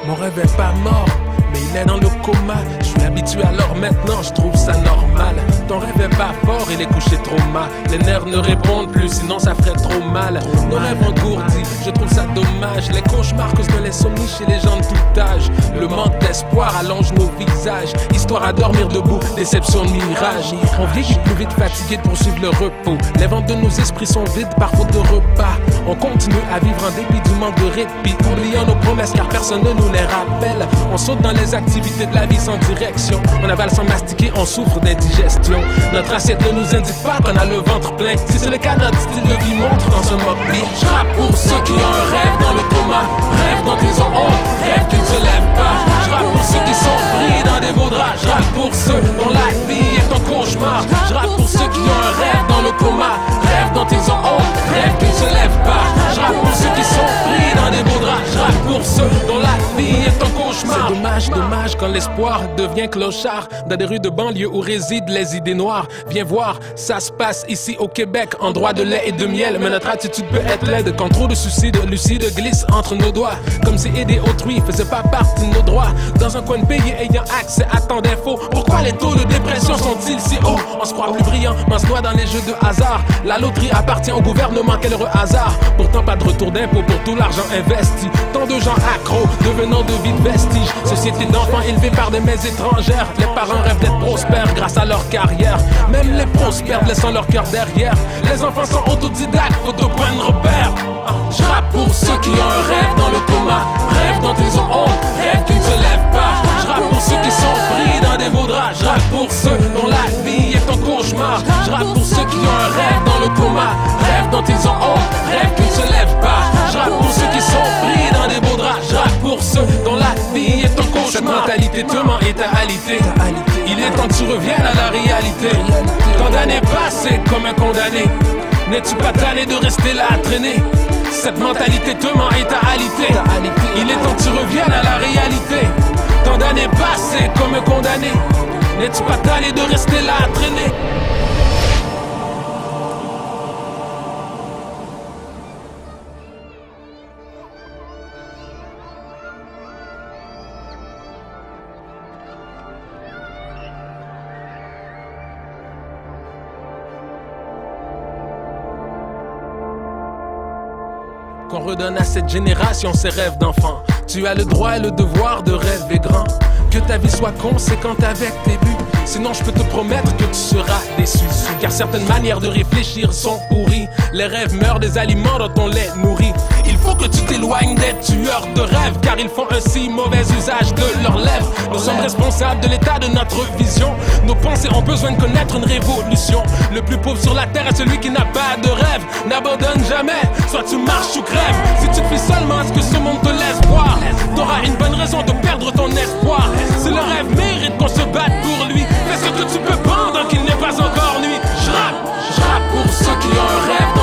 Mon rêve est pas mort, mais il est dans le coma. Je suis habitué alors maintenant, je trouve ça normal. Ton rêve est pas fort, il est couché trop mal. Les nerfs ne répondent plus, sinon ça ferait trop mal. Nos rêves engourdis, je trouve ça dommage. Les cauchemars causent de l'insomnie chez les gens de tout âge. Le manque d'espoir allonge nos visages. Histoire à dormir debout, déception de mirage. On vieillit plus vite, fatigué de poursuivre le repos. Les ventes de nos esprits sont vides par faute de repas. On continue à vivre en dépit du manque de répit, oubliant nos promesses car personne ne nous les rappelle. On saute dans les activités de la vie sans direction. On avale sans mastiquer, on souffre d'indigestion. Notre assiette ne nous indique pas qu'on a le ventre plein. Si c'est le cas, notre style de vie montre dans un mock-beat. Je rappe pour ceux qui ont un rêve dans le coma, rêve dont ils ont honte, rêve qu'ils ne se lèvent pas. Je rappe pour ceux qui sont pris dans des beaux draps. Je rappe pour ceux dont la vie est un cauchemar. Je rappe pour ceux qui ont un rêve dans le coma, rêve dont ils ont honte, rêve qu'ils ne se lèvent pas. Je rappe pour ceux qui sont pris dans des beaux draps. Je rappe pour ceux dont la vie est un cauchemar. C'est dommage, dommage quand l'espoir devient clochard. Dans des rues de banlieue où résident les idées noires. Viens voir, ça se passe ici au Québec, endroit de lait et de miel. Mais notre attitude peut être laide quand trop de suicides lucides glissent entre nos doigts. Comme si aider autrui faisait pas partie de nos droits. Dans un coin de pays ayant accès à tant d'infos, pourquoi les taux de dépression sont-ils si hauts? On se croit plus brillant, mais on se noie dans les jeux de hasard. La loterie appartient au gouvernement, quel heureux hasard. Pourtant pas de retour d'impôt pour tout l'argent investi. Tant de gens accros, devenant de vides vestiges. Société d'enfants élevés par des mères étrangères. Les parents rêvent d'être prospères grâce à leur carrière. Même les prospères laissant leur cœur derrière. Les enfants sont autodidactes, auto-point de repère. Je rappe pour ceux qui ont un rêve dans le coma, rêve dont ils ont honte, rêve qu'ils ne se lèvent pas. Je rappe pour ceux qui sont pris dans des beaux draps. Je rappe pour ceux dont la vie est un cauchemar. Je rappe pour ceux qui ont un rêve dans le coma, rêve dont ils ont honte, rêve qu'ils ne se lèvent pas. Je rappe pour ceux qui sont pris dans des beaux draps. Je rappe pour ceux dont la vie est un cauchemar. Cette mentalité te ment et ta alité. Il est temps que tu reviennes à la réalité. Tant d'années passées comme un condamné, n'es-tu pas tanné de rester là à traîner? Cette mentalité te ment et ta alité. Il est temps que tu reviennes à la réalité. Tant d'années passées comme un condamné, n'es-tu pas tanné de rester là à traîner? Qu'on redonne à cette génération ses rêves d'enfant. Tu as le droit et le devoir de rêver grand. Que ta vie soit conséquente avec tes buts. Sinon je peux te promettre que tu seras déçu. Car certaines manières de réfléchir sont pourries. Les rêves meurent des aliments dont on les nourrit. Il faut que tu t'éloignes des tueurs de rêves, car ils font un si mauvais usage de leurs lèvres. Nous sommes responsables de l'état de notre vision. Nos pensées ont besoin de connaître une révolution. Le plus pauvre sur la terre est celui qui n'a pas de rêve. N'abandonne jamais, soit tu marches ou crèves. Si tu te fies seulement à ce que ce monde te laisse voir, t'auras une bonne raison de perdre ton espoir. Si le rêve mérite qu'on se batte pour lui, fais ce que tu peux pendant qu'il n'est pas encore nuit. Je rappe pour ceux qui ont un rêve